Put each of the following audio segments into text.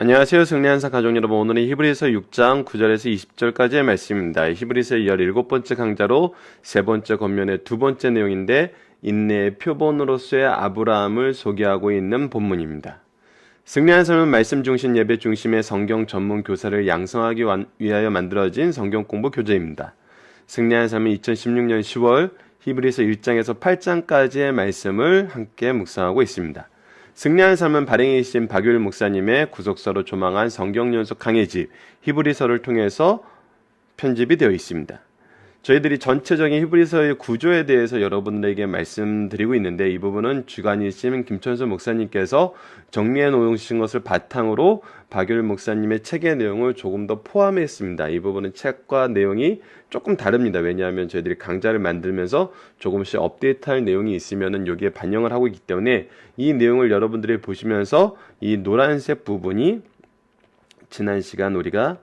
안녕하세요. 승리한사 가족 여러분. 오늘은 히브리서 6장 9절에서 20절까지의 말씀입니다. 히브리서의 17번째 강좌로 세 번째 권면의 두 번째 내용인데 인내의 표본으로서의 아브라함을 소개하고 있는 본문입니다. 승리한 삶은 말씀 중심 예배 중심의 성경 전문 교사를 양성하기 위하여 만들어진 성경 공부 교재입니다. 승리한 삶은 2016년 10월 히브리서 1장에서 8장까지의 말씀을 함께 묵상하고 있습니다. 승리한 삶은 발행이신 박유일 목사님의 구속사로 조망한 성경연속 강해집 히브리서를 통해서 편집이 되어 있습니다. 저희들이 전체적인 히브리서의 구조에 대해서 여러분들에게 말씀드리고 있는데 이 부분은 주관이신 김천수 목사님께서 정리해 놓으신 것을 바탕으로 박유일 목사님의 책의 내용을 조금 더 포함했습니다. 이 부분은 책과 내용이 조금 다릅니다. 왜냐하면 저희들이 강좌를 만들면서 조금씩 업데이트할 내용이 있으면 여기에 반영을 하고 있기 때문에 이 내용을 여러분들이 보시면서 이 노란색 부분이 지난 시간 우리가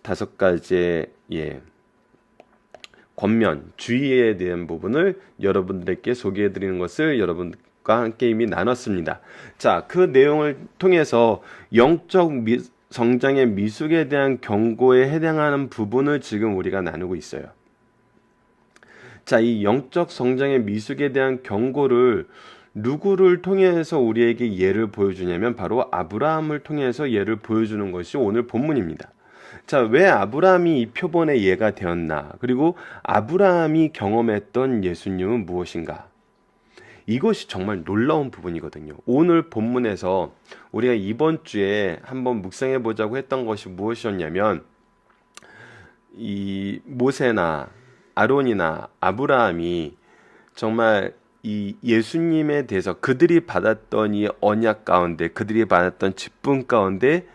5가지의 권면, 주의에 대한 부분을 여러분들께 소개해드리는 것을 여러분과 함께 이미 나눴습니다. 자, 그 내용을 통해서 영적 성장의 미숙에 대한 경고에 해당하는 부분을 지금 우리가 나누고 있어요. 자, 이 영적 성장의 미숙에 대한 경고를 누구를 통해서 우리에게 예를 보여주냐면 바로 아브라함을 통해서 예를 보여주는 것이 오늘 본문입니다. 자, 왜 아브라함이 이 표본의 예가 되었나? 그리고 아브라함이 경험했던 예수님은 무엇인가? 이것이 정말 놀라운 부분이거든요. 오늘 본문에서 우리가 이번 주에 한번 묵상해 보자고 했던 것이 무엇이었냐면 이 모세나 아론이나 아브라함이 정말 이 예수님에 대해서 그들이 받았던 이 언약 가운데, 그들이 받았던 직분 가운데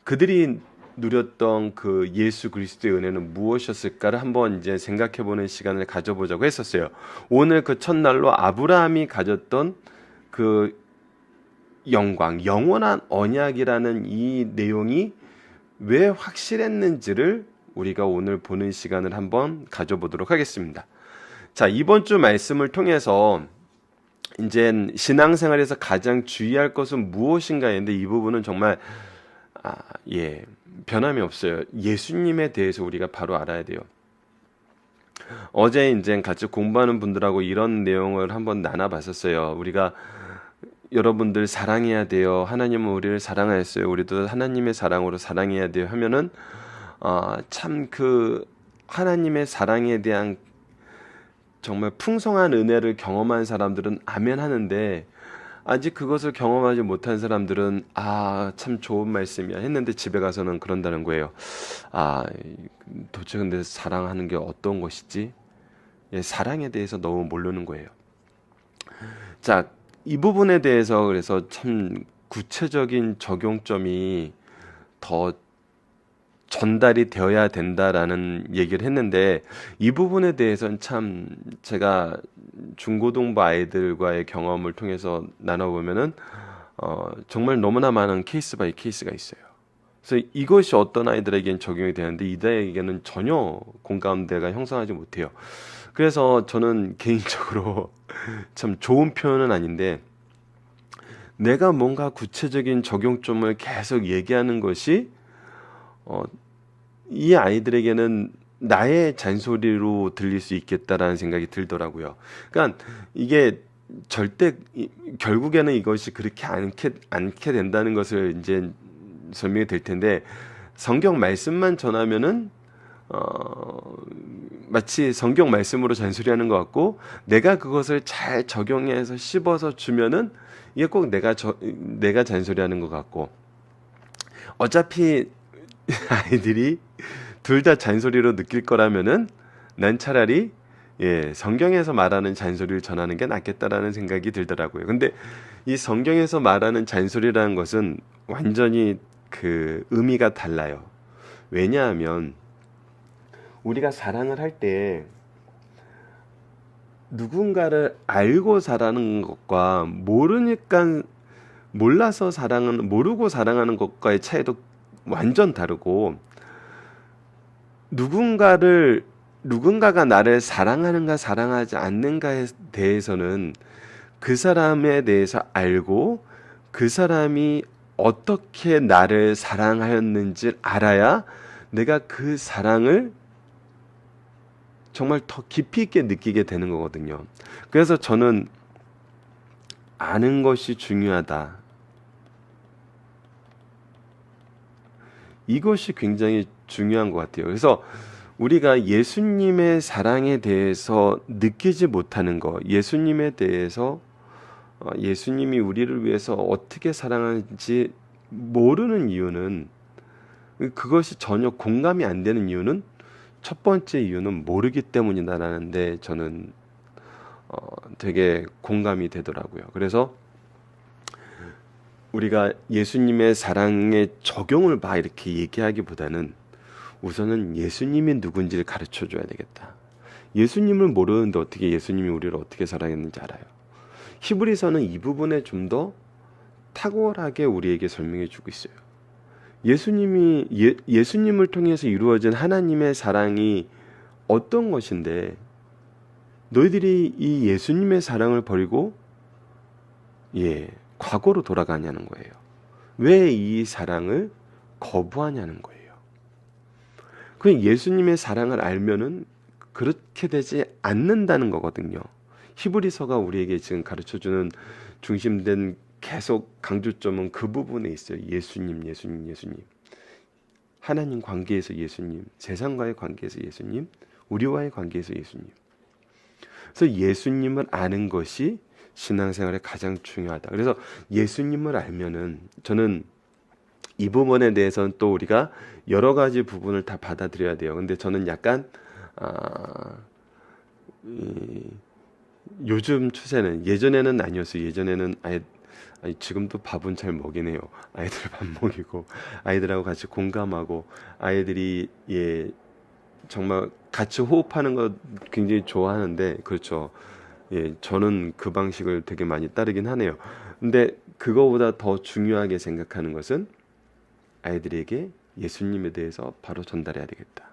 그들이 누렸던 그 예수 그리스도의 은혜는 무엇이었을까를 한번 이제 생각해보는 시간을 가져보자고 했었어요. 오늘 그 첫날로 아브라함이 가졌던 그 영광, 영원한 언약이라는 이 내용이 왜 확실했는지를 우리가 오늘 보는 시간을 한번 가져보도록 하겠습니다. 자, 이번 주 말씀을 통해서 이제 신앙생활에서 가장 주의할 것은 무엇인가 했는데 이 부분은 정말 변함이 없어요. 예수님에 대해서 우리가 바로 알아야 돼요. 어제 이제 같이 공부하는 분들하고 이런 내용을 한번 나눠봤었어요. 우리가 여러분들 사랑해야 돼요. 하나님은 우리를 사랑하였어요. 우리도 하나님의 사랑으로 사랑해야 돼요. 하면은 참 그 하나님의 사랑에 대한 정말 풍성한 은혜를 경험한 사람들은 아멘 하는데 아직 그것을 경험하지 못한 사람들은 참 좋은 말씀이야 했는데 집에 가서는 그런다는 거예요. 도대체 근데 사랑하는 게 어떤 것이지? 사랑에 대해서 너무 모르는 거예요. 자, 이 부분에 대해서 그래서 참 구체적인 적용점이 더 전달이 되어야 된다라는 얘기를 했는데 이 부분에 대해서는 참 제가 중고등부 아이들과의 경험을 통해서 나눠보면은 정말 너무나 많은 케이스 바이 케이스가 있어요. 그래서 이것이 어떤 아이들에게는 적용이 되는데 이들에게는 전혀 공감대가 형성하지 못해요. 그래서 저는 개인적으로 참 좋은 표현은 아닌데 내가 뭔가 구체적인 적용점을 계속 얘기하는 것이 이 아이들에게는 나의 잔소리로 들릴 수 있겠다라는 생각이 들더라고요. 그러니까 이게 절대 결국에는 이것이 그렇게 않게 된다는 것을 이제 설명이 될 텐데 성경 말씀만 전하면은 마치 성경 말씀으로 잔소리하는 것 같고 내가 그것을 잘 적용해서 씹어서 주면은 이게 꼭 내가 잔소리하는 것 같고 어차피 아이들이 둘 다 잔소리로 느낄 거라면은 난 차라리 성경에서 말하는 잔소리를 전하는 게 낫겠다라는 생각이 들더라고요. 근데 이 성경에서 말하는 잔소리라는 것은 완전히 그 의미가 달라요. 왜냐하면 우리가 사랑을 할 때 누군가를 알고 사랑하는 것과 모르고 사랑하는 것과의 차이도 완전 다르고 누군가가 나를 사랑하는가 사랑하지 않는가에 대해서는 그 사람에 대해서 알고 그 사람이 어떻게 나를 사랑하였는지 알아야 내가 그 사랑을 정말 더 깊이 있게 느끼게 되는 거거든요. 그래서 저는 아는 것이 중요하다. 이것이 굉장히 중요한 것 같아요. 그래서 우리가 예수님의 사랑에 대해서 느끼지 못하는 것, 예수님에 대해서 예수님이 우리를 위해서 어떻게 사랑하는지 모르는 이유는, 그것이 전혀 공감이 안 되는 이유는, 첫 번째 이유는 모르기 때문이다라는데 저는 되게 공감이 되더라고요. 그래서 우리가 예수님의 사랑의 적용을 막 이렇게 얘기하기보다는 우선은 예수님이 누군지를 가르쳐 줘야 되겠다. 예수님을 모르는데 어떻게 예수님이 우리를 어떻게 사랑했는지 알아요. 히브리서는 이 부분에 좀 더 탁월하게 우리에게 설명해 주고 있어요. 예수님을 통해서 이루어진 하나님의 사랑이 어떤 것인데 너희들이 이 예수님의 사랑을 버리고 과거로 돌아가냐는 거예요. 왜 이 사랑을 거부하냐는 거예요. 그 예수님의 사랑을 알면은 그렇게 되지 않는다는 거거든요. 히브리서가 우리에게 지금 가르쳐주는 중심된 계속 강조점은 그 부분에 있어요. 예수님, 예수님, 예수님. 하나님 관계에서 예수님, 세상과의 관계에서 예수님, 우리와의 관계에서 예수님. 그래서 예수님을 아는 것이 신앙생활에 가장 중요하다. 그래서 예수님을 알면은 저는 이 부분에 대해서는 또 우리가 여러 가지 부분을 다 받아들여야 돼요. 근데 저는 약간 요즘 추세는, 예전에는 아니었어요. 예전에는 지금도 밥은 잘 먹이네요. 아이들 밥 먹이고 아이들하고 같이 공감하고 아이들이 정말 같이 호흡하는 거 굉장히 좋아하는데, 그렇죠. 저는 그 방식을 되게 많이 따르긴 하네요. 근데 그거보다 더 중요하게 생각하는 것은 아이들에게 예수님에 대해서 바로 전달해야 되겠다.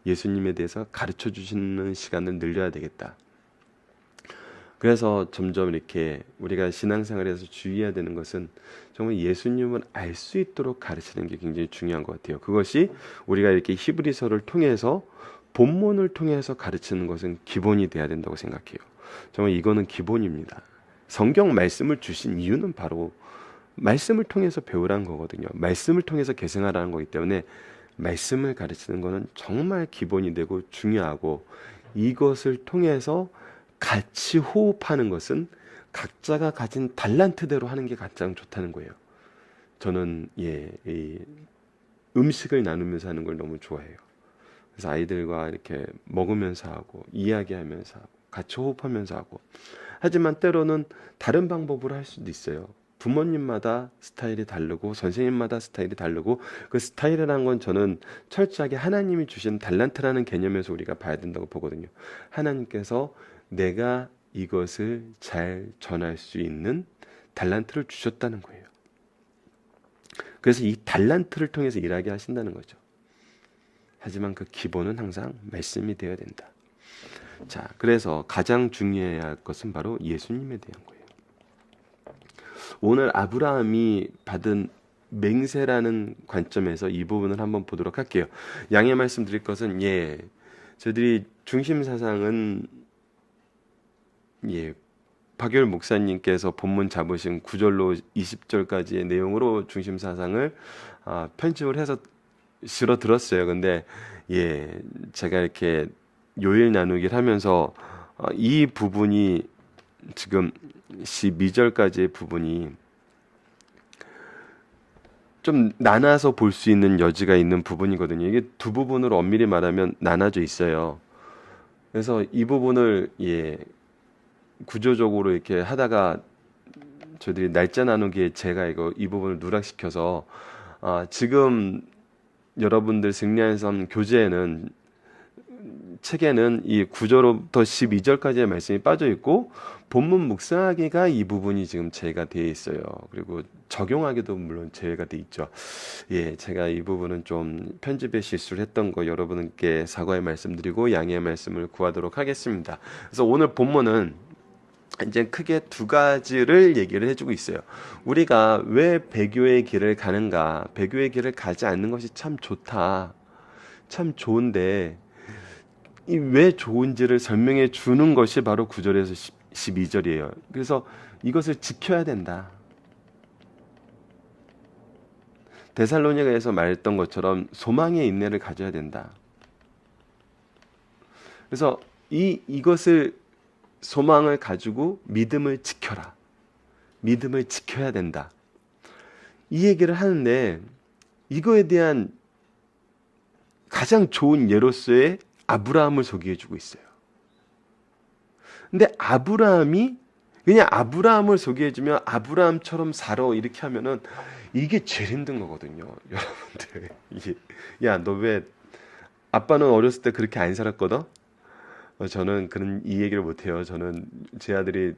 예수님에 대해서 가르쳐 주시는 시간을 늘려야 되겠다. 그래서 점점 이렇게 우리가 신앙생활에서 주의해야 되는 것은 정말 예수님을 알 수 있도록 가르치는 게 굉장히 중요한 것 같아요. 그것이 우리가 이렇게 히브리서를 통해서, 본문을 통해서 가르치는 것은 기본이 돼야 된다고 생각해요. 정말 이거는 기본입니다. 성경 말씀을 주신 이유는 바로 말씀을 통해서 배우라는 거거든요. 말씀을 통해서 계승하라는 거기 때문에 말씀을 가르치는 것은 정말 기본이 되고 중요하고, 이것을 통해서 같이 호흡하는 것은 각자가 가진 달란트대로 하는 게 가장 좋다는 거예요. 저는 이 음식을 나누면서 하는 걸 너무 좋아해요. 그래서 아이들과 이렇게 먹으면서 하고 이야기하면서 하고 같이 호흡하면서 하고, 하지만 때로는 다른 방법으로 할 수도 있어요. 부모님마다 스타일이 다르고 선생님마다 스타일이 다르고, 그 스타일이라는 건 저는 철저하게 하나님이 주신 달란트라는 개념에서 우리가 봐야 된다고 보거든요. 하나님께서 내가 이것을 잘 전할 수 있는 달란트를 주셨다는 거예요. 그래서 이 달란트를 통해서 일하게 하신다는 거죠. 하지만 그 기본은 항상 말씀이 되어야 된다. 자, 그래서 가장 중요해야 할 것은 바로 예수님에 대한 거예요. 오늘 아브라함이 받은 맹세라는 관점에서 이 부분을 한번 보도록 할게요. 양해 말씀드릴 것은, 저희들이 중심 사상은 박열 목사님께서 본문 잡으신 9절로 20절까지의 내용으로 중심 사상을 편집을 해서 실어 들었어요. 근데 제가 이렇게 요일 나누기를 하면서 이 부분이 지금 12절까지의 부분이 좀 나눠서 볼 수 있는 여지가 있는 부분이거든요. 이게 두 부분으로 엄밀히 말하면 나눠져 있어요. 그래서 이 부분을 구조적으로 이렇게 하다가 저희들이 날짜 나누기에 제가 이 부분을 누락시켜서 지금 여러분들 승리하는 삶 교재에는, 책에는 이 9절부터 12절까지의 말씀이 빠져 있고, 본문 묵상하기가 이 부분이 지금 제가 되어 있어요. 그리고 적용하기도 물론 제가 되어 있죠. 제가 이 부분은 좀 편집에 실수를 했던 거 여러분께 사과의 말씀드리고 양해의 말씀을 구하도록 하겠습니다. 그래서 오늘 본문은 이제 크게 두 가지를 얘기를 해주고 있어요. 우리가 왜 배교의 길을 가는가? 배교의 길을 가지 않는 것이 참 좋다. 참 좋은데 이 왜 좋은지를 설명해 주는 것이 바로 9절에서 12절이에요. 그래서 이것을 지켜야 된다. 데살로니가에서 말했던 것처럼 소망의 인내를 가져야 된다. 그래서 이것을 소망을 가지고 믿음을 지켜라. 믿음을 지켜야 된다. 이 얘기를 하는데 이거에 대한 가장 좋은 예로서의 아브라함을 소개해 주고 있어요. 근데 아브라함이 그냥 아브라함을 소개해 주면 아브라함처럼 살아 이렇게 하면은 이게 제일 힘든 거거든요. 여러분들. 야, 너 왜 아빠는 어렸을 때 그렇게 안 살았거든? 저는 그런 이 얘기를 못 해요. 저는 제 아들이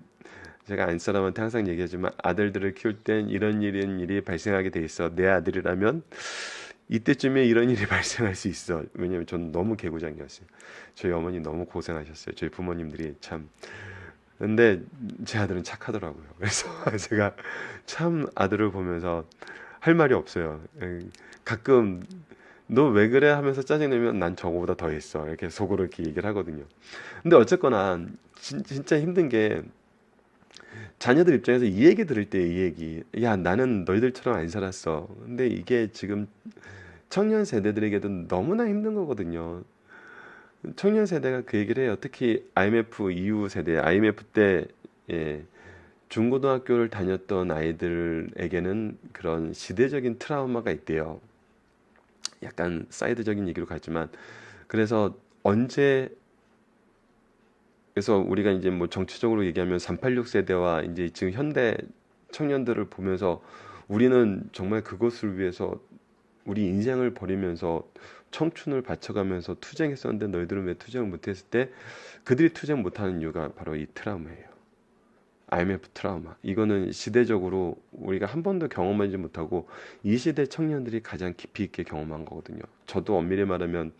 제가 안사람한테 항상 얘기하지만 아들들을 키울 땐 이런 일이 발생하게 돼 있어. 내 아들이라면 이때쯤에 이런 일이 발생할 수 있어. 왜냐면 저는 너무 개구장이었어요. 저희 어머니 너무 고생하셨어요. 저희 부모님들이 참. 근데 제 아들은 착하더라고요. 그래서 제가 참 아들을 보면서 할 말이 없어요. 가끔 너 왜 그래 하면서 짜증내면 난 저거보다 더 했어. 이렇게 속으로 이렇게 얘기를 하거든요. 근데 어쨌거나 진짜 힘든 게 자녀들 입장에서 이 얘기 들을 때 이 얘기, 야, 나는 너희들처럼 안 살았어. 근데 이게 지금 청년 세대들에게도 너무나 힘든 거거든요. 청년 세대가 그 얘기를 해요. 특히 IMF 이후 세대, IMF 때 중고등학교를 다녔던 아이들에게는 그런 시대적인 트라우마가 있대요. 약간 사이드적인 얘기로 가지만 그래서 그래서 우리가 이제 뭐 정치적으로 얘기하면 386 세대와 이제 지금 현대 청년들을 보면서 우리는 정말 그것을 위해서 우리 인생을 버리면서 청춘을 바쳐가면서 투쟁했었는데 너희들은 왜 투쟁을 못했을 때 그들이 투쟁 못하는 이유가 바로 이 트라우마예요. IMF 트라우마. 이거는 시대적으로 우리가 한 번도 경험하지 못하고 이 시대 청년들이 가장 깊이 있게 경험한 거거든요. 저도 엄밀히 말하면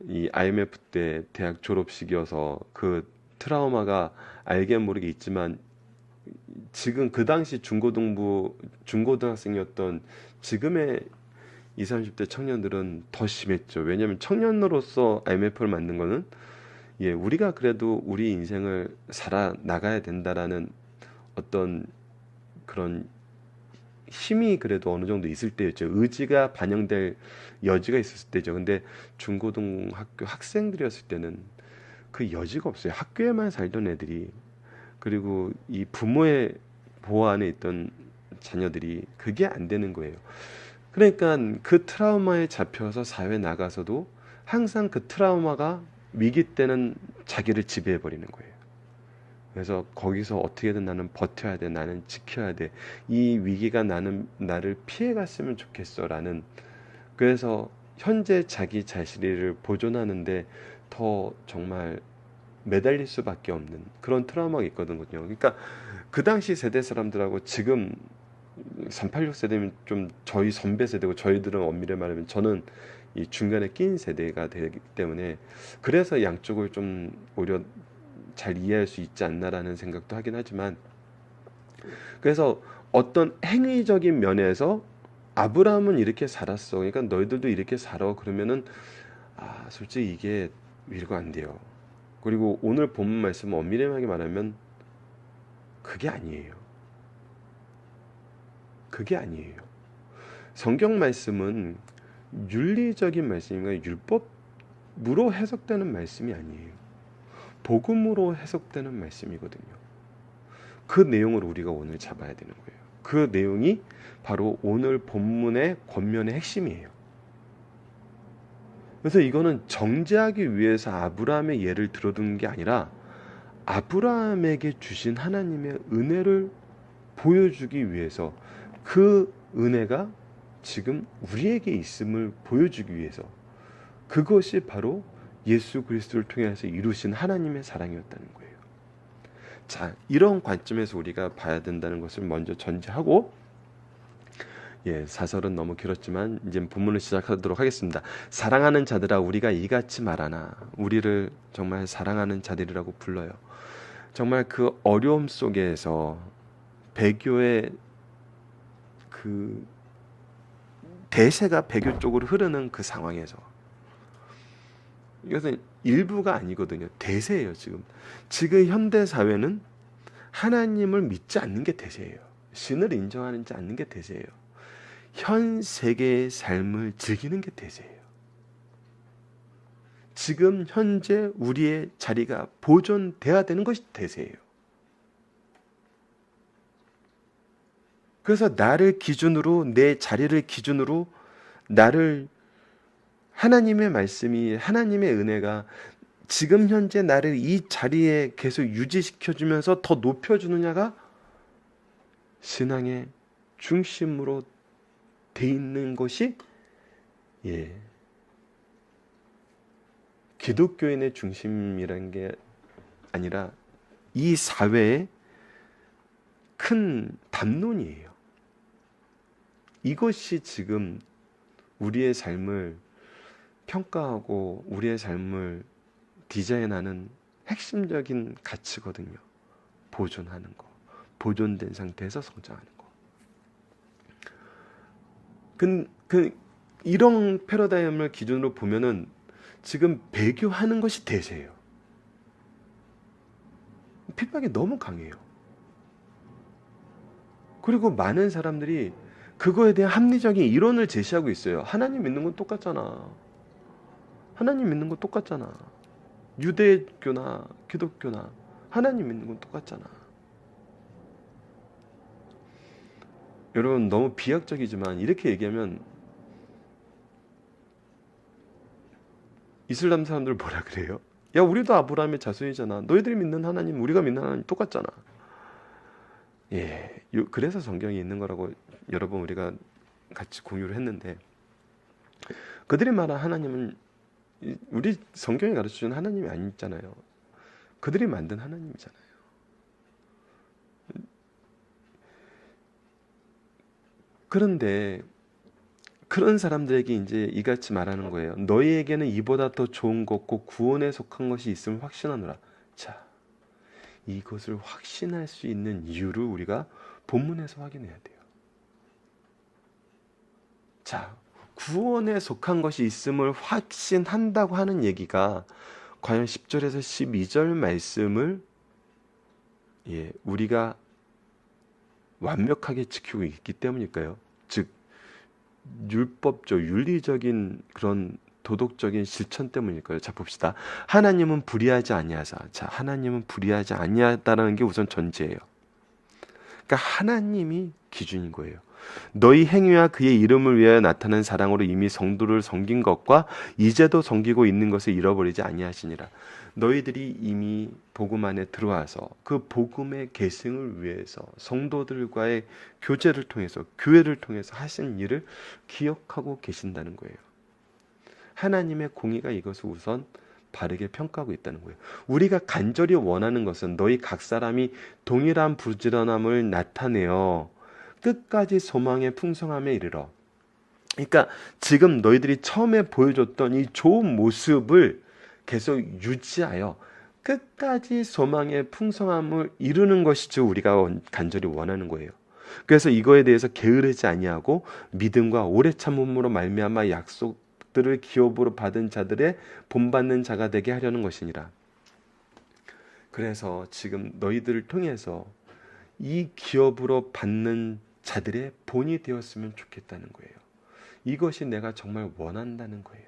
이 IMF 때 대학 졸업식이어서 그 트라우마가 알게 모르게 있지만 지금 그 당시 중고등학생이었던 지금의 20, 30대 청년들은 더 심했죠. 왜냐하면 청년으로서 IMF를 만든 거는 우리가 그래도 우리 인생을 살아 나가야 된다라는 어떤 그런 힘이 그래도 어느 정도 있을 때였죠. 의지가 반영될 여지가 있었을 때죠. 근데 중고등학교 학생들이었을 때는 그 여지가 없어요. 학교에만 살던 애들이 그리고 이 부모의 보호 안에 있던 자녀들이 그게 안 되는 거예요. 그러니까 그 트라우마에 잡혀서 사회에 나가서도 항상 그 트라우마가 위기 때는 자기를 지배해 버리는 거예요. 그래서 거기서 어떻게든 나는 버텨야 돼, 나는 지켜야 돼. 이 위기가 나를 피해갔으면 좋겠어라는. 그래서 현재 자기 자신을 보존하는데 더 정말 매달릴 수밖에 없는 그런 트라우마가 있거든요. 그러니까 그 당시 세대 사람들하고 지금 386 세대면 좀 저희 선배 세대고 저희들은 엄밀히 말하면 저는 이 중간에 낀 세대가 되기 때문에 그래서 양쪽을 좀 오히려 잘 이해할 수 있지 않나라는 생각도 하긴 하지만 그래서 어떤 행위적인 면에서 아브라함은 이렇게 살았어. 그러니까 너희들도 이렇게 살아. 그러면은 솔직히 이게 위로가 안 돼요. 그리고 오늘 본문 말씀은 엄밀하게 말하면 그게 아니에요. 그게 아니에요. 성경 말씀은 윤리적인 말씀인가 율법으로 해석되는 말씀이 아니에요. 복음으로 해석되는 말씀이거든요. 그 내용을 우리가 오늘 잡아야 되는 거예요. 그 내용이 바로 오늘 본문의 권면의 핵심이에요. 그래서 이거는 정죄하기 위해서 아브라함의 예를 들어둔 게 아니라 아브라함에게 주신 하나님의 은혜를 보여주기 위해서 그 은혜가 지금 우리에게 있음을 보여주기 위해서 그것이 바로 예수 그리스도를 통해서 이루신 하나님의 사랑이었다는 거예요. 자, 이런 관점에서 우리가 봐야 된다는 것을 먼저 전제하고 사설은 너무 길었지만 이제 본문을 시작하도록 하겠습니다. 사랑하는 자들아 우리가 이같이 말하나 우리를 정말 사랑하는 자들이라고 불러요. 정말 그 어려움 속에서 배교의 그 대세가 배교 쪽으로 흐르는 그 상황에서, 이것은 일부가 아니거든요. 대세예요. 지금 현대 사회는 하나님을 믿지 않는 게 대세예요. 신을 인정하지 않는 게 대세예요. 현 세계의 삶을 즐기는 게 대세예요. 지금 현재 우리의 자리가 보존돼야 되는 것이 대세예요. 그래서 나를 기준으로, 내 자리를 기준으로 나를, 하나님의 말씀이, 하나님의 은혜가 지금 현재 나를 이 자리에 계속 유지시켜주면서 더 높여주느냐가 신앙의 중심으로 돼 있는 것이 기독교인의 중심이라는 게 아니라 이 사회의 큰 담론이에요. 이것이 지금 우리의 삶을 평가하고 우리의 삶을 디자인하는 핵심적인 가치거든요. 보존하는 거. 보존된 상태에서 성장하는 거. 이런 패러다임을 기준으로 보면은 지금 배교하는 것이 대세예요. 핍박이 너무 강해요. 그리고 많은 사람들이 그거에 대한 합리적인 이론을 제시하고 있어요. 하나님 믿는 건 똑같잖아. 하나님 믿는 건 똑같잖아. 유대교나 기독교나 하나님 믿는 건 똑같잖아. 여러분, 너무 비약적이지만 이렇게 얘기하면 이슬람 사람들 뭐라 그래요? 야, 우리도 아브라함의 자손이잖아. 너희들이 믿는 하나님, 우리가 믿는 하나님 똑같잖아. 그래서 성경이 있는 거라고 여러분 우리가 같이 공유를 했는데, 그들이 말한 하나님은 우리 성경이 가르쳐주는 하나님이 아니잖아요. 그들이 만든 하나님이잖아요. 그런데 그런 사람들에게 이제 이같이 말하는 거예요. 너희에게는 이보다 더 좋은 것고 구원에 속한 것이 있음을 확신하노라. 자, 이것을 확신할 수 있는 이유를 우리가 본문에서 확인해야 돼요. 자, 구원에 속한 것이 있음을 확신한다고 하는 얘기가 과연 10절에서 12절 말씀을 우리가 완벽하게 지키고 있기 때문일까요? 즉 율법적, 윤리적인 그런 도덕적인 실천 때문일까요? 자, 봅시다. 하나님은 불의하지 아니하사. 자, 하나님은 불의하지 아니하다라는 게 우선 전제예요. 그러니까 하나님이 기준인 거예요. 너희 행위와 그의 이름을 위하여 나타난 사랑으로 이미 성도를 섬긴 것과 이제도 섬기고 있는 것을 잃어버리지 아니하시니라. 너희들이 이미 복음 안에 들어와서 그 복음의 계승을 위해서 성도들과의 교제를 통해서, 교회를 통해서 하신 일을 기억하고 계신다는 거예요. 하나님의 공의가 이것을 우선 바르게 평가하고 있다는 거예요. 우리가 간절히 원하는 것은 너희 각 사람이 동일한 부지런함을 나타내어 끝까지 소망의 풍성함에 이르러. 그러니까 지금 너희들이 처음에 보여줬던 이 좋은 모습을 계속 유지하여 끝까지 소망의 풍성함을 이루는 것이죠. 우리가 간절히 원하는 거예요. 그래서 이거에 대해서 게으르지 아니하고 믿음과 오래 참음으로 말미암아 약속들을 기업으로 받은 자들의 본받는 자가 되게 하려는 것이니라. 그래서 지금 너희들을 통해서 이 기업으로 받는 자들의 본이 되었으면 좋겠다는 거예요. 이것이 내가 정말 원한다는 거예요.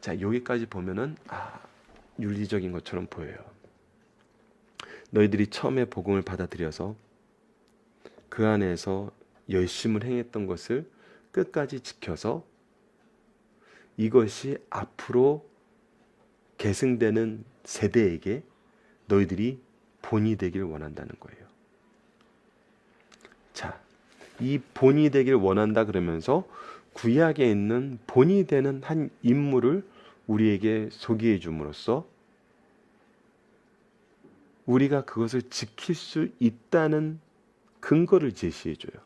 자, 여기까지 보면은 윤리적인 것처럼 보여요. 너희들이 처음에 복음을 받아들여서 그 안에서 열심을 행했던 것을 끝까지 지켜서 이것이 앞으로 계승되는 세대에게 너희들이 본이 되길 원한다는 거예요. 자, 이 본이 되길 원한다 그러면서 구약에 있는 본이 되는 한 인물을 우리에게 소개해 줌으로써 우리가 그것을 지킬 수 있다는 근거를 제시해 줘요.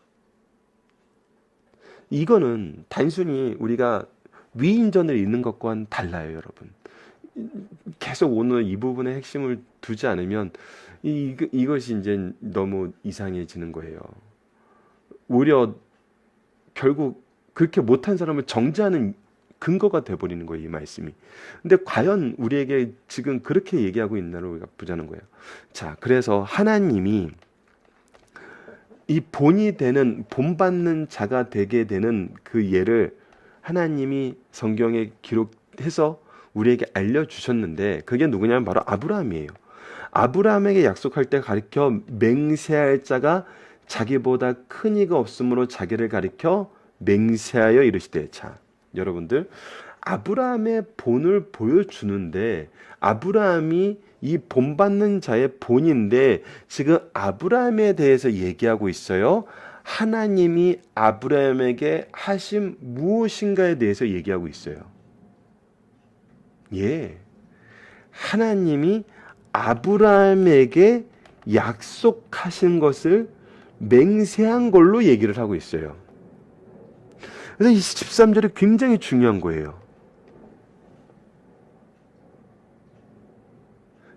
이거는 단순히 우리가 위인전을 읽는 것과는 달라요, 여러분. 계속 오늘 이 부분의 핵심을 두지 않으면 이것이 이제 너무 이상해지는 거예요. 오히려 결국 그렇게 못한 사람을 정죄하는 근거가 돼버리는 거예요, 이 말씀이. 근데 과연 우리에게 지금 그렇게 얘기하고 있나를 우리가 보자는 거예요. 자, 그래서 하나님이 이 본이 되는, 본받는 자가 되게 되는 그 예를 하나님이 성경에 기록해서 우리에게 알려주셨는데, 그게 누구냐면 바로 아브라함이에요. 아브라함에게 약속할 때 가리켜 맹세할 자가 자기보다 큰 이가 없으므로 자기를 가리켜 맹세하여 이르시되. 자, 여러분들, 아브라함의 본을 보여주는데, 아브라함이 이 본받는 자의 본인데 지금 아브라함에 대해서 얘기하고 있어요. 하나님이 아브라함에게 하신 무엇인가에 대해서 얘기하고 있어요. 예, 하나님이 아브라함에게 약속하신 것을 맹세한 걸로 얘기를 하고 있어요. 그래서 이 13절이 굉장히 중요한 거예요.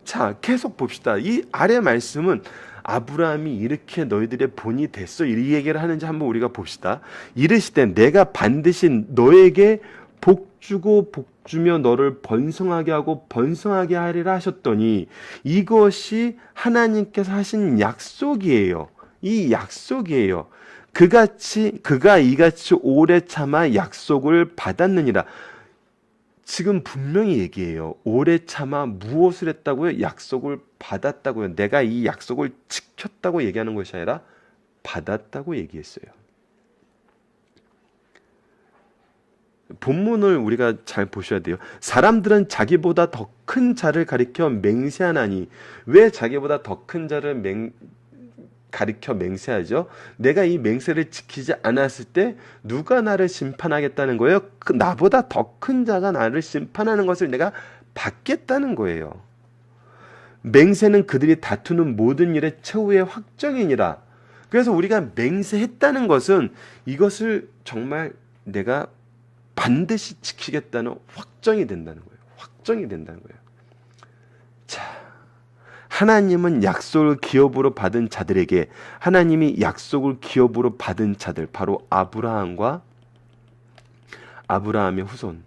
자, 계속 봅시다. 이 아래 말씀은 아브라함이 이렇게 너희들의 본이 됐어, 이 얘기를 하는지 한번 우리가 봅시다. 이르시되 내가 반드시 너에게 복 주고 복 주며 너를 번성하게 하고 번성하게 하리라 하셨더니, 이것이 하나님께서 하신 약속이에요. 이 약속이에요. 그가 이같이 오래 참아 약속을 받았느니라. 지금 분명히 얘기해요. 오래 참아 무엇을 했다고요? 약속을 받았다고요. 내가 이 약속을 지켰다고 얘기하는 것이 아니라 받았다고 얘기했어요. 본문을 우리가 잘 보셔야 돼요. 사람들은 자기보다 더 큰 자를 가리켜 맹세하나니. 왜 자기보다 더 큰 자를 가리켜 맹세하죠? 내가 이 맹세를 지키지 않았을 때 누가 나를 심판하겠다는 거예요? 나보다 더 큰 자가 나를 심판하는 것을 내가 받겠다는 거예요. 맹세는 그들이 다투는 모든 일의 최후의 확정이니라. 그래서 우리가 맹세했다는 것은 이것을 정말 내가 반드시 지키겠다는 확정이 된다는 거예요. 확정이 된다는 거예요. 자, 하나님은 약속을 기업으로 받은 자들에게, 하나님이 약속을 기업으로 받은 자들, 바로 아브라함과 아브라함의 후손,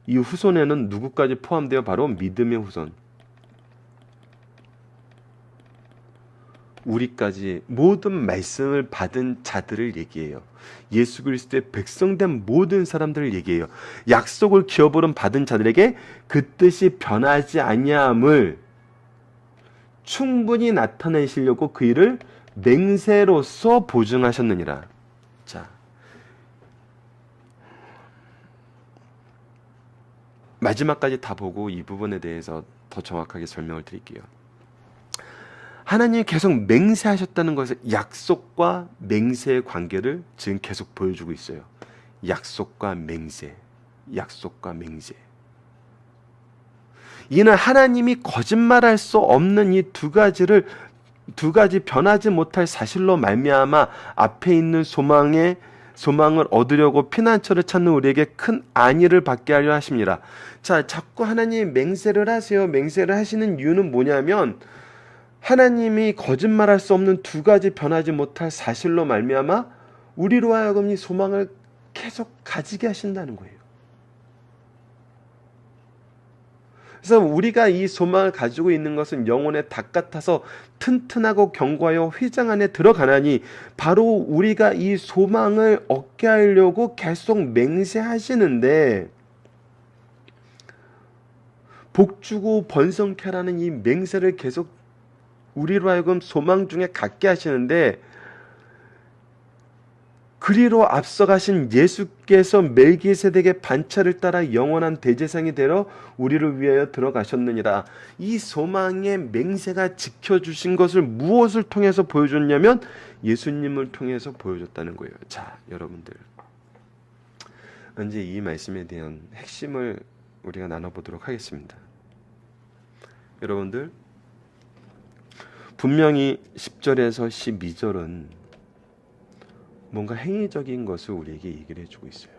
이 후손에는 누구까지 포함되어 바로 믿음의 후손, 우리까지 모든 말씀을 받은 자들을 얘기해요. 예수 그리스도의 백성된 모든 사람들을 얘기해요. 약속을 기업으로 받은 자들에게 그 뜻이 변하지 아니함을 충분히 나타내시려고 그 일을 맹세로서 보증하셨느니라. 자, 마지막까지 다 보고 이 부분에 대해서 더 정확하게 설명을 드릴게요. 하나님이 계속 맹세하셨다는 것을, 약속과 맹세의 관계를 지금 계속 보여주고 있어요. 약속과 맹세, 약속과 맹세. 이는 하나님이 거짓말할 수 없는 이 두 가지 변하지 못할 사실로 말미암아 앞에 있는 소망을 얻으려고 피난처를 찾는 우리에게 큰 안위를 받게 하려 하십니다. 자, 자꾸 하나님이 맹세를 하세요. 맹세를 하시는 이유는 뭐냐면, 하나님이 거짓말할 수 없는 두 가지 변하지 못할 사실로 말미암아 우리로 하여금 이 소망을 계속 가지게 하신다는 거예요. 그래서 우리가 이 소망을 가지고 있는 것은 영혼의 닭 같아서 튼튼하고 견고하여 휘장 안에 들어가나니, 바로 우리가 이 소망을 얻게 하려고 계속 맹세하시는데, 복주고 번성케 하라는 이 맹세를 계속 우리로 하여금 소망 중에 갖게 하시는데, 그리로 앞서가신 예수께서 멜기세덱의 반차를 따라 영원한 대제사장이 되어 우리를 위하여 들어가셨느니라. 이 소망의 맹세가 지켜주신 것을 무엇을 통해서 보여줬냐면 예수님을 통해서 보여줬다는 거예요. 자, 여러분들, 이제 이 말씀에 대한 핵심을 우리가 나눠보도록 하겠습니다. 여러분들, 분명히 10절에서 12절은 뭔가 행위적인 것을 우리에게 얘기를 해주고 있어요.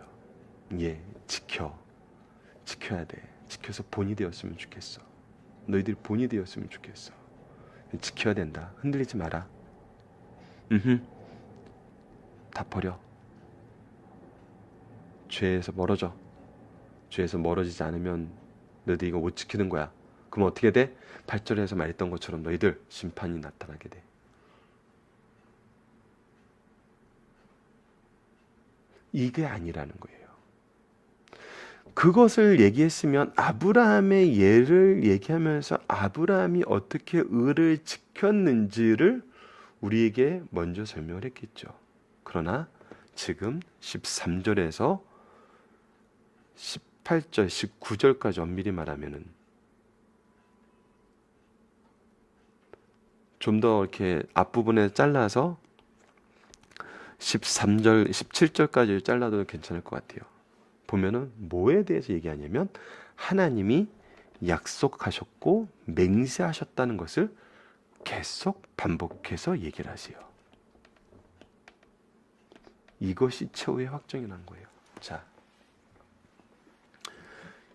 예, 지켜야 돼. 지켜서 본이 되었으면 좋겠어. 너희들이 본이 되었으면 좋겠어. 지켜야 된다. 흔들리지 마라. 다 버려. 죄에서 멀어져. 죄에서 멀어지지 않으면 너희들 이거 못 지키는 거야. 그럼 어떻게 돼? 8절에서 말했던 것처럼 너희들 심판이 나타나게 돼. 이게 아니라는 거예요. 그것을 얘기했으면 아브라함의 예를 얘기하면서 아브라함이 어떻게 의를 지켰는지를 우리에게 먼저 설명을 했겠죠. 그러나 지금 13절에서 18절, 19절까지 엄밀히 말하면은 좀 더 이렇게 앞부분에 잘라서 13절, 17절까지 잘라도 괜찮을 것 같아요. 보면은 뭐에 대해서 얘기하냐면 하나님이 약속하셨고 맹세하셨다는 것을 계속 반복해서 얘기를 하세요. 이것이 최후의 확정이라는 거예요. 자,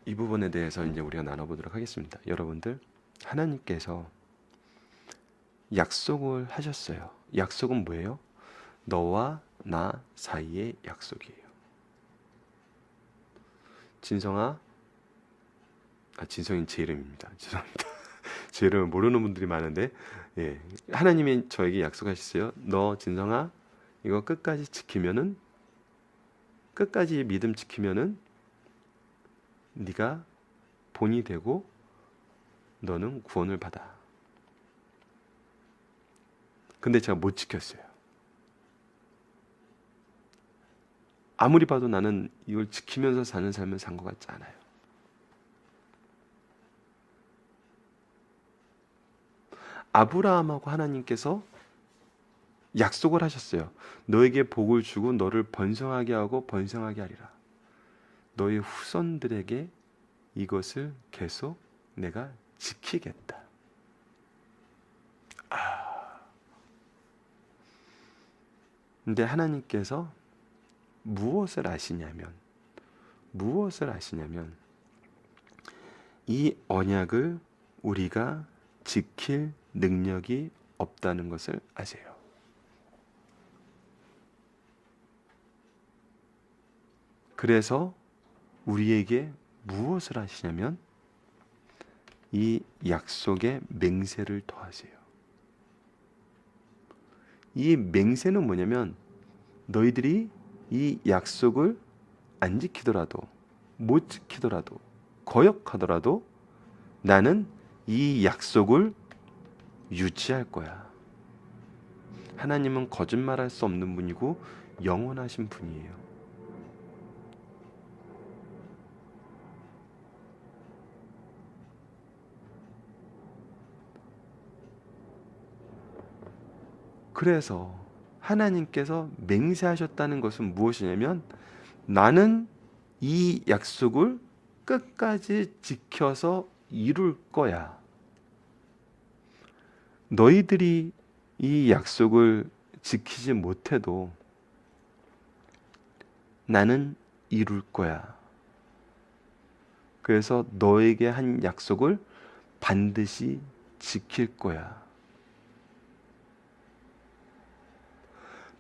이 부분에 대해서 이제 우리가 나눠보도록 하겠습니다. 여러분들, 하나님께서 약속을 하셨어요. 약속은 뭐예요? 너와 나 사이의 약속이에요. 진성아, 진성인 제 이름입니다. 죄송합니다. 제 이름을 모르는 분들이 많은데, 예, 하나님이 저에게 약속하셨어요. 너 진성아, 이거 끝까지 지키면은, 끝까지 믿음 지키면은 네가 본이 되고 너는 구원을 받아. 근데 제가 못 지켰어요. 아무리 봐도 나는 이걸 지키면서 사는 삶을 산 것 같지 않아요. 아브라함하고 하나님께서 약속을 하셨어요. 너에게 복을 주고 너를 번성하게 하고 번성하게 하리라. 너의 후손들에게 이것을 계속 내가 지키겠다. 근데 하나님께서 무엇을 아시냐면 이 언약을 우리가 지킬 능력이 없다는 것을 아세요. 그래서 우리에게 무엇을 하시냐면 이 약속의 맹세를 더하세요. 이 맹세는 뭐냐면 너희들이 이 약속을 안 지키더라도 못 지키더라도 거역하더라도 나는 이 약속을 유지할 거야. 하나님은 거짓말할 수 없는 분이고 영원하신 분이에요. 그래서 하나님께서 맹세하셨다는 것은 무엇이냐면 나는 이 약속을 끝까지 지켜서 이룰 거야. 너희들이 이 약속을 지키지 못해도 나는 이룰 거야. 그래서 너에게 한 약속을 반드시 지킬 거야.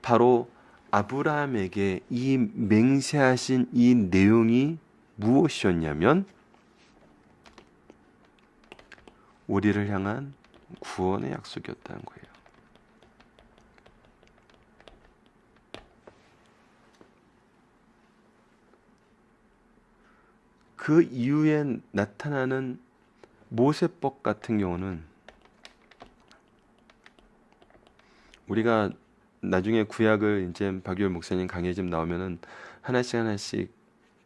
바로 아브라함에게 이 맹세하신 이 내용이 무엇이었냐면 우리를 향한 구원의 약속이었다는 거예요. 그 이후에 나타나는 모세법 같은 경우는 우리가 나중에 구약을 이제 박유열 목사님 강의 좀 나오면은 하나씩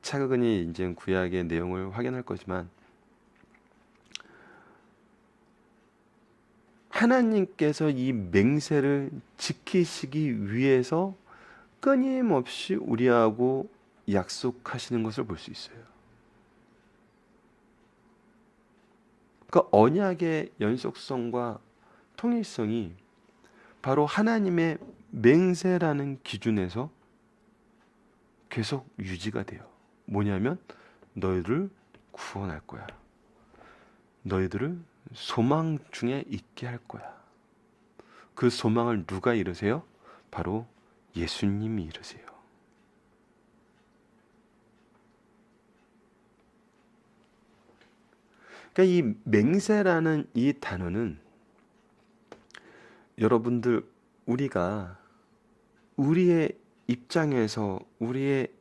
차근히 이제 구약의 내용을 확인할 거지만 하나님께서 이 맹세를 지키시기 위해서 끊임없이 우리하고 약속하시는 것을 볼 수 있어요. 그 언약의 연속성과 통일성이 바로 하나님의 맹세라는 기준에서 계속 유지가 돼요. 뭐냐면 너희를 구원할 거야. 너희들을 소망 중에 있게 할 거야. 그 소망을 누가 이루세요? 바로 예수님이 이루세요. 그러니까 이 맹세라는 이 단어는 여러분들, 우리가 우리의 입장에서 우리의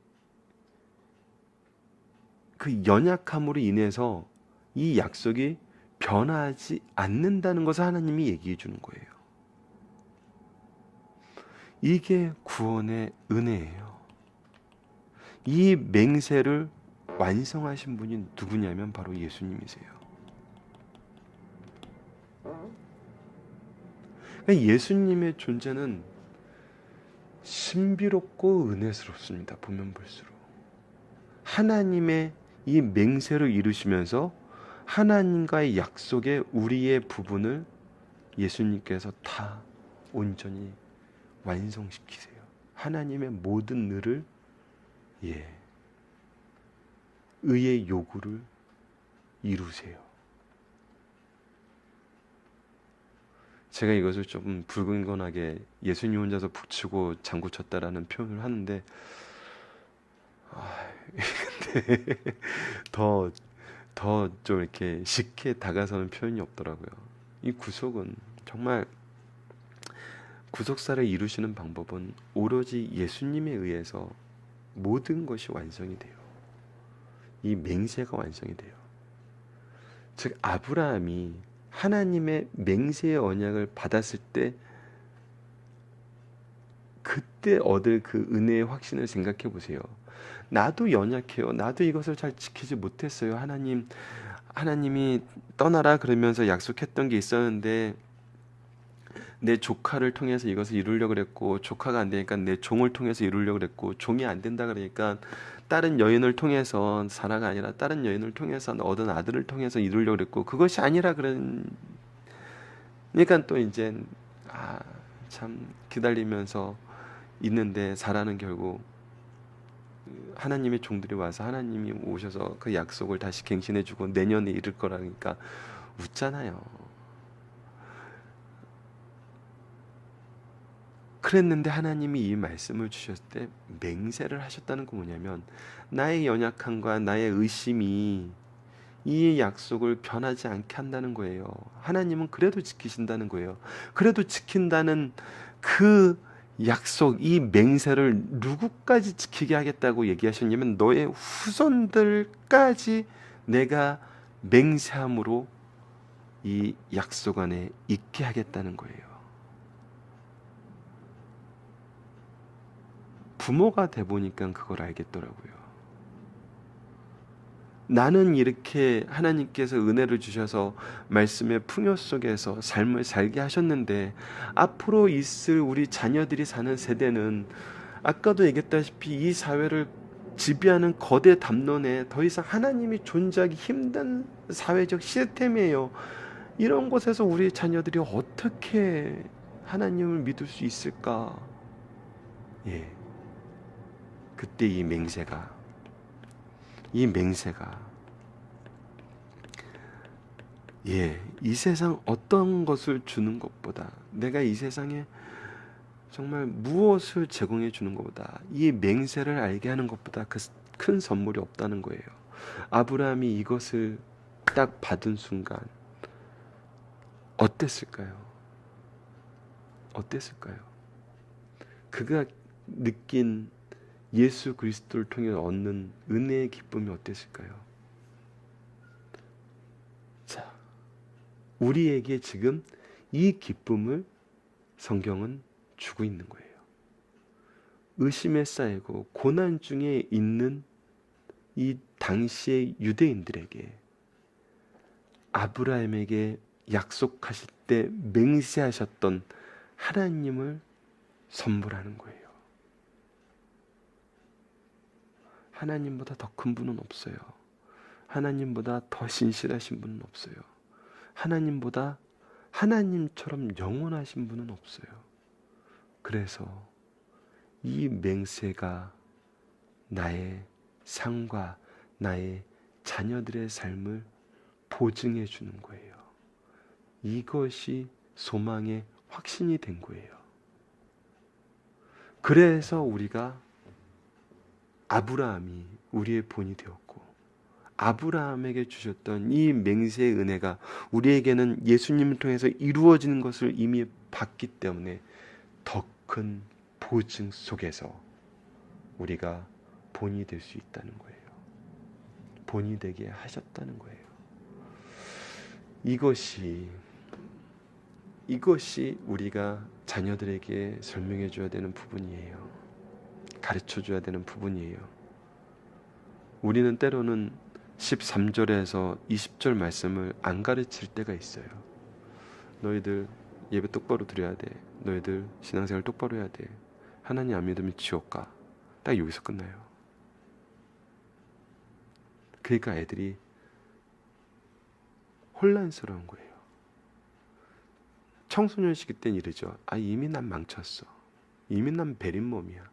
그 연약함으로 인해서 이 약속이 변하지 않는다는 것을 하나님이 얘기해 주는 거예요. 이게 구원의 은혜예요. 이 맹세를 완성하신 분이 누구냐면 바로 예수님이세요. 예수님의 존재는 신비롭고 은혜스럽습니다. 보면 볼수록. 하나님의 이 맹세를 이루시면서 하나님과의 약속의 우리의 부분을 예수님께서 다 온전히 완성시키세요. 하나님의 모든 을을, 의의 요구를 이루세요. 제가 이것을 좀 불근건하게 예수님 혼자서 북치고 장구 쳤다라는 표현을 하는데, 근데 더 좀 이렇게 쉽게 다가서는 표현이 없더라고요. 이 구속은 정말, 구속사를 이루시는 방법은 오로지 예수님에 의해서 모든 것이 완성이 돼요. 이 맹세가 완성이 돼요. 즉 아브라함이 하나님의 맹세의 언약을 받았을 때 그때 얻을 그 은혜의 확신을 생각해 보세요. 나도 연약해요. 나도 이것을 잘 지키지 못했어요. 하나님이 떠나라 그러면서 약속했던 게 있었는데 내 조카를 통해서 이것을 이루려고 그랬고, 조카가 안 되니까 내 종을 통해서 이루려고 그랬고, 종이 안 된다 그러니까 다른 여인을 통해서, 사라가 아니라 다른 여인을 통해서 얻은 아들을 통해서 이루려고 그랬고, 그것이 아니라 그러니까 또 이제 참 기다리면서 있는데, 사라는 결국 하나님의 종들이 와서 하나님이 오셔서 그 약속을 다시 갱신해주고 내년에 이룰 거라니까 웃잖아요. 그랬는데 하나님이 이 말씀을 주셨을 때 맹세를 하셨다는 건 뭐냐면, 나의 연약함과 나의 의심이 이 약속을 변하지 않게 한다는 거예요. 하나님은 그래도 지키신다는 거예요. 그래도 지킨다는 그 약속, 이 맹세를 누구까지 지키게 하겠다고 얘기하셨냐면, 너의 후손들까지 내가 맹세함으로 이 약속 안에 있게 하겠다는 거예요. 부모가 돼 보니까 그걸 알겠더라고요. 나는 이렇게 하나님께서 은혜를 주셔서 말씀의 풍요 속에서 삶을 살게 하셨는데, 앞으로 있을 우리 자녀들이 사는 세대는 아까도 얘기했다시피 이 사회를 지배하는 거대 담론에 더 이상 하나님이 존재하기 힘든 사회적 시스템이에요. 이런 곳에서 우리 자녀들이 어떻게 하나님을 믿을 수 있을까? 그때 이 맹세가 이 세상 어떤 것을 주는 것보다, 내가 이 세상에 정말 무엇을 제공해 주는 것보다, 이 맹세를 알게 하는 것보다 그 큰 선물이 없다는 거예요. 아브라함이 이것을 딱 받은 순간 어땠을까요? 그가 느낀 예수 그리스도를 통해 얻는 은혜의 기쁨이 어땠을까요? 자, 우리에게 지금 이 기쁨을 성경은 주고 있는 거예요. 의심에 쌓이고 고난 중에 있는 이 당시의 유대인들에게, 아브라함에게 약속하실 때 맹세하셨던 하나님을 선물하는 거예요. 하나님보다 더 큰 분은 없어요. 하나님보다 더 신실하신 분은 없어요. 하나님보다, 하나님처럼 영원하신 분은 없어요. 그래서 이 맹세가 나의 삶과 나의 자녀들의 삶을 보증해 주는 거예요. 이것이 소망의 확신이 된 거예요. 그래서 우리가 아브라함이 우리의 본이 되었고, 아브라함에게 주셨던 이 맹세의 은혜가 우리에게는 예수님을 통해서 이루어지는 것을 이미 봤기 때문에 더 큰 보증 속에서 우리가 본이 될 수 있다는 거예요. 본이 되게 하셨다는 거예요. 이것이 우리가 자녀들에게 설명해 줘야 되는 부분이에요. 가르쳐 줘야 되는 부분이에요. 우리는 때로는 13절에서 20절 말씀을 안 가르칠 때가 있어요. 너희들 예배 똑바로 드려야 돼. 너희들 신앙생활 똑바로 해야 돼. 하나님 안 믿으면 지옥 가. 딱 여기서 끝나요. 그러니까 애들이 혼란스러운 거예요. 청소년 시기 땐 이러죠. 이미 난 망쳤어. 이미 난 베린 몸이야.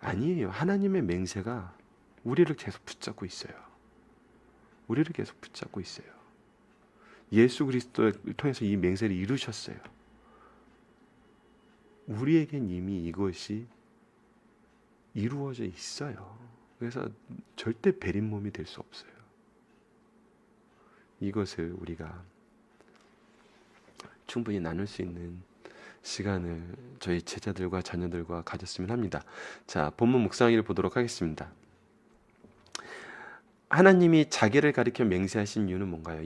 아니에요. 하나님의 맹세가 우리를 계속 붙잡고 있어요. 우리를 계속 붙잡고 있어요. 예수 그리스도를 통해서 이 맹세를 이루셨어요. 우리에겐 이미 이것이 이루어져 있어요. 그래서 절대 베린 몸이 될 수 없어요. 이것을 우리가 충분히 나눌 수 있는 시간을 저희 제자들과 자녀들과 가졌으면 합니다. 자, 본문 묵상하기를 보도록 하겠습니다. 하나님이 자기를 가리켜 맹세하신 이유는 뭔가요?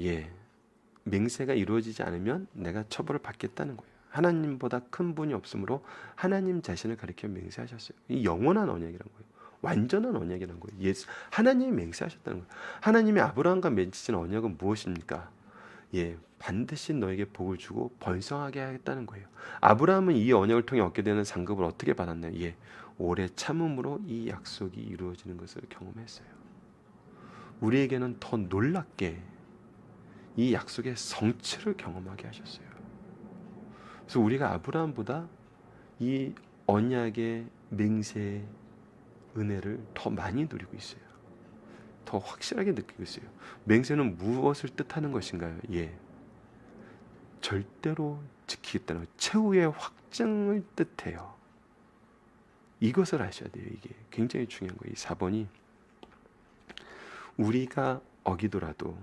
맹세가 이루어지지 않으면 내가 처벌을 받겠다는 거예요. 하나님보다 큰 분이 없으므로 하나님 자신을 가리켜 맹세하셨어요. 이 영원한 언약이란 거예요. 완전한 언약이란 거예요. 하나님이 맹세하셨다는 거예요. 하나님이 아브라함과 맺으신 언약은 무엇입니까? 반드시 너에게 복을 주고 번성하게 하겠다는 거예요. 아브라함은 이 언약을 통해 얻게 되는 상급을 어떻게 받았나요? 오래 참음으로 이 약속이 이루어지는 것을 경험했어요. 우리에게는 더 놀랍게 이 약속의 성취를 경험하게 하셨어요. 그래서 우리가 아브라함보다 이 언약의 맹세의 은혜를 더 많이 누리고 있어요. 더 확실하게 느끼고 있어요. 맹세는 무엇을 뜻하는 것인가요? 절대로 지키겠다는 최후의 확증을 뜻해요. 이것을 아셔야 돼요. 이게 굉장히 중요한 거예요. 이 4번이 우리가 어기더라도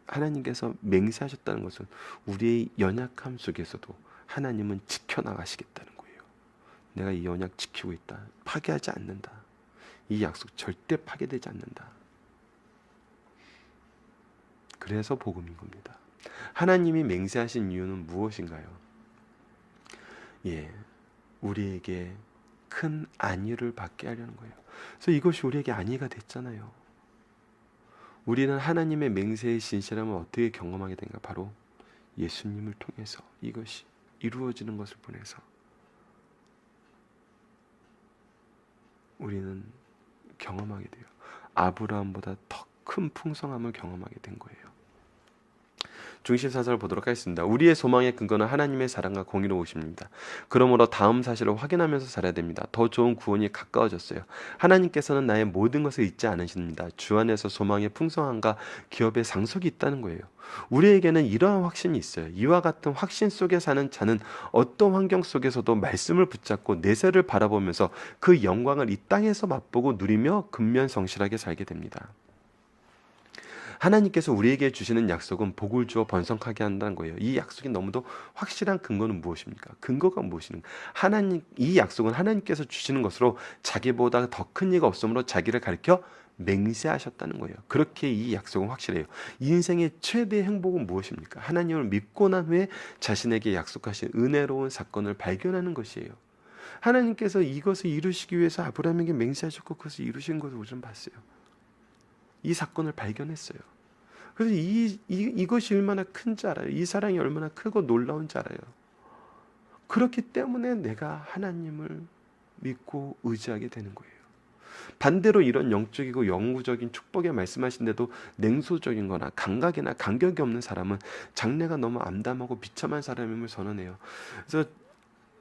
하나님께서 맹세하셨다는 것은 우리의 연약함 속에서도 하나님은 지켜나가시겠다는 거예요. 내가 이 언약 지키고 있다. 파괴하지 않는다. 이 약속 절대 파괴되지 않는다. 그래서 복음인 겁니다. 하나님이 맹세하신 이유는 무엇인가요? 우리에게 큰 안위를 받게 하려는 거예요. 그래서 이것이 우리에게 안위가 됐잖아요. 우리는 하나님의 맹세의 진실함을 어떻게 경험하게 된가? 바로 예수님을 통해서 이것이 이루어지는 것을 보내서 우리는 경험하게 돼요. 아브라함보다 더 큰 풍성함을 경험하게 된 거예요. 중심사설을 보도록 하겠습니다. 우리의 소망의 근거는 하나님의 사랑과 공의로우십니다. 그러므로 다음 사실을 확인하면서 살아야 됩니다. 더 좋은 구원이 가까워졌어요. 하나님께서는 나의 모든 것을 잊지 않으십니다. 주 안에서 소망의 풍성함과 기업의 상속이 있다는 거예요. 우리에게는 이러한 확신이 있어요. 이와 같은 확신 속에 사는 자는 어떤 환경 속에서도 말씀을 붙잡고 내세를 바라보면서 그 영광을 이 땅에서 맛보고 누리며 근면성실하게 살게 됩니다. 하나님께서 우리에게 주시는 약속은 복을 주어 번성하게 한다는 거예요. 이 약속이 너무도 확실한 근거는 무엇입니까? 근거가 무엇입니까? 이 약속은 하나님께서 주시는 것으로 자기보다 더 큰 이가 없으므로 자기를 가리켜 맹세하셨다는 거예요. 그렇게 이 약속은 확실해요. 인생의 최대의 행복은 무엇입니까? 하나님을 믿고 난 후에 자신에게 약속하신 은혜로운 사건을 발견하는 것이에요. 하나님께서 이것을 이루시기 위해서 아브라함에게 맹세하셨고 그것을 이루신 것을 우리는 봤어요. 이 사건을 발견했어요. 그래서 이것이 얼마나 큰지 알아요. 이 사랑이 얼마나 크고 놀라운지 알아요. 그렇기 때문에 내가 하나님을 믿고 의지하게 되는 거예요. 반대로 이런 영적이고 영구적인 축복에 말씀하신데도 냉소적인 거나 감각이나 간격이 없는 사람은 장래가 너무 암담하고 비참한 사람임을 선언해요. 그래서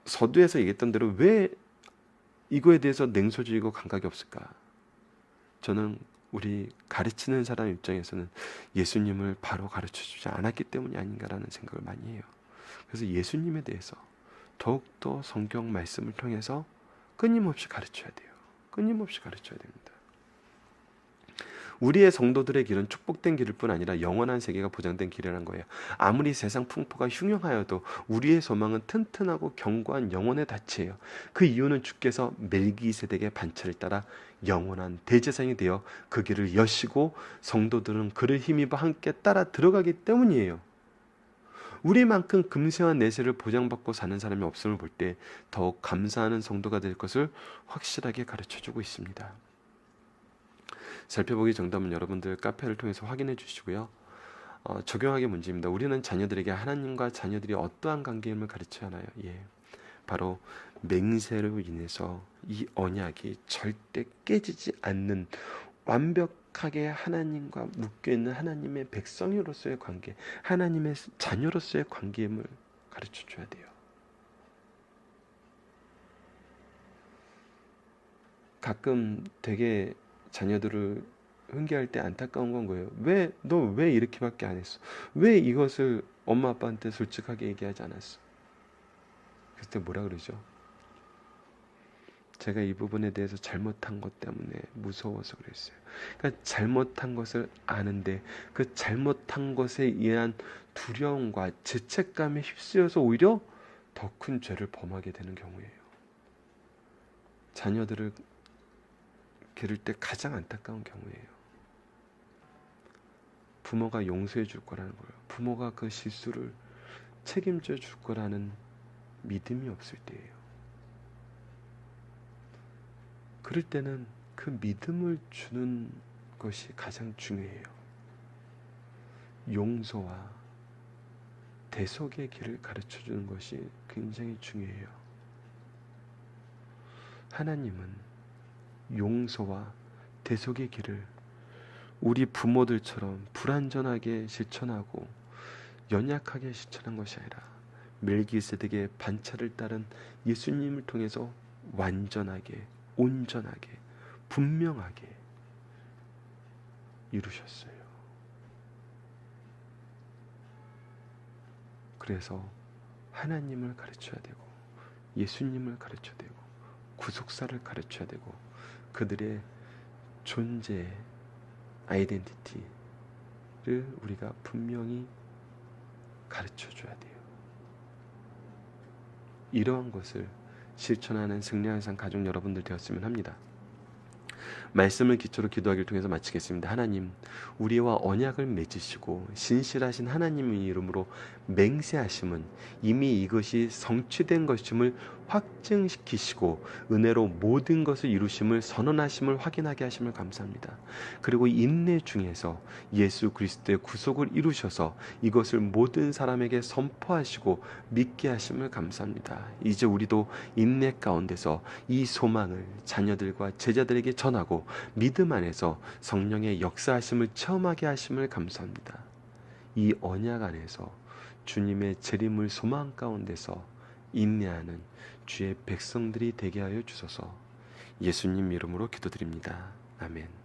서두에서 얘기했던 대로 왜 이거에 대해서 냉소적이고 감각이 없을까? 저는 우리 가르치는 사람 입장에서는 예수님을 바로 가르쳐주지 않았기 때문이 아닌가라는 생각을 많이 해요. 그래서 예수님에 대해서 더욱더 성경 말씀을 통해서 끊임없이 가르쳐야 돼요. 끊임없이 가르쳐야 됩니다. 우리의 성도들의 길은 축복된 길일 뿐 아니라 영원한 세계가 보장된 길이라는 거예요. 아무리 세상 풍파가 흉흉하여도 우리의 소망은 튼튼하고 견고한 영혼의 닻이에요. 그 이유는 주께서 멜기세덱의 반차를 따라 영원한 대제사장이 되어 그 길을 여시고 성도들은 그를 힘입어 함께 따라 들어가기 때문이에요. 우리만큼 금세와 내세를 보장받고 사는 사람이 없음을 볼 때 더욱 감사하는 성도가 될 것을 확실하게 가르쳐주고 있습니다. 살펴보기 정답은 여러분들 카페를 통해서 확인해 주시고요. 적용하기 문제입니다. 우리는 자녀들에게 하나님과 자녀들이 어떠한 관계임을 가르쳐야 하나요? 바로 맹세로 인해서 이 언약이 절대 깨지지 않는 완벽하게 하나님과 묶여있는 하나님의 백성으로서의 관계, 하나님의 자녀로서의 관계임을 가르쳐줘야 돼요. 가끔 되게 자녀들을 훈계할 때 안타까운 건 거예요. 너 왜 이렇게밖에 안 했어? 왜 이것을 엄마 아빠한테 솔직하게 얘기하지 않았어? 그때 뭐라 그러죠? 제가 이 부분에 대해서 잘못한 것 때문에 무서워서 그랬어요. 그러니까 잘못한 것을 아는데 그 잘못한 것에 의한 두려움과 죄책감에 휩쓰여서 오히려 더 큰 죄를 범하게 되는 경우예요. 자녀들을 기를 때 가장 안타까운 경우예요. 부모가 용서해 줄 거라는 거예요. 부모가 그 실수를 책임져 줄 거라는 믿음이 없을 때예요. 그럴 때는 그 믿음을 주는 것이 가장 중요해요. 용서와 대속의 길을 가르쳐 주는 것이 굉장히 중요해요. 하나님은 용서와 대속의 길을 우리 부모들처럼 불완전하게 실천하고 연약하게 실천한 것이 아니라 멜기세덱의 반차를 따른 예수님을 통해서 완전하게, 온전하게, 분명하게 이루셨어요. 그래서 하나님을 가르쳐야 되고 예수님을 가르쳐야 되고 구속사를 가르쳐야 되고 그들의 존재, 아이덴티티를 우리가 분명히 가르쳐줘야 돼요. 이러한 것을 실천하는 승리하는 삶 가족 여러분들 되었으면 합니다. 말씀을 기초로 기도하기를 통해서 마치겠습니다. 하나님, 우리와 언약을 맺으시고 신실하신 하나님의 이름으로 맹세하심은 이미 이것이 성취된 것임을 확증시키시고 은혜로 모든 것을 이루심을 선언하심을 확인하게 하심을 감사합니다. 그리고 인내 중에서 예수 그리스도의 구속을 이루셔서 이것을 모든 사람에게 선포하시고 믿게 하심을 감사합니다. 이제 우리도 인내 가운데서 이 소망을 자녀들과 제자들에게 전하고 믿음 안에서 성령의 역사하심을 체험하게 하심을 감사합니다. 이 언약 안에서 주님의 재림을 소망 가운데서 인내하는 주의 백성들이 되게 하여 주소서. 예수님 이름으로 기도드립니다. 아멘.